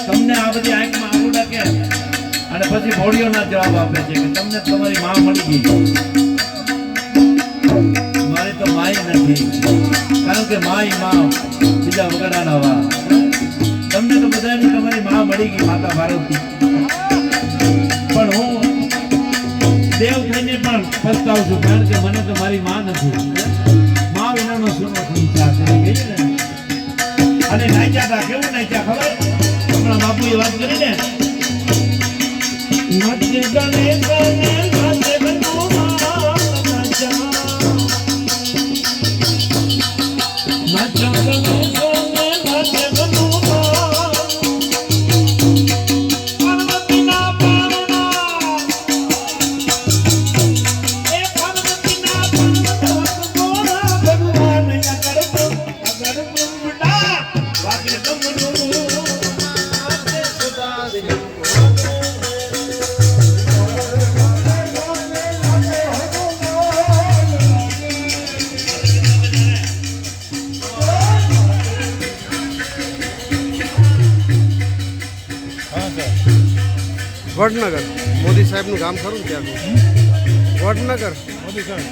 તમને આ બધી આંખમાં આંગુડા કે અને પછી મોડીઓના જવાબ આપે છે કે તમને તમારી માં મળી ગઈ. મારે તો માય નથી, કારણ કે માય માં બીજા વગડાના વા. તમને તો બધાની તમારી માં મળી ગઈ, માતા ભારતી. પણ હું દેવ થઈને પણ પસ્તાવું છું, કારણ કે મને તો મારી માં નથી. માં વિનાનો સુનો સંસાર છે કહીએ ને. અને નાચ્યા હતા, કેવું નાચ્યા ખબર? હમણાં બાપુએ વાત કરી ને, નાચે ગલે ગલે નાચે બનુમાં નાચા, નાચા ગલે ગલે નાચે બનુમાં, પાર્વતીના પારણા એ પાર્વતીના પારણા ગોરા ભગવાન અગર બ્રહ્મડા વાગે તમનું નાચે સદા વડનગર મોદી સાહેબનું ગામ ખરું ને ત્યાંનું? વડનગર મોદી સાહેબ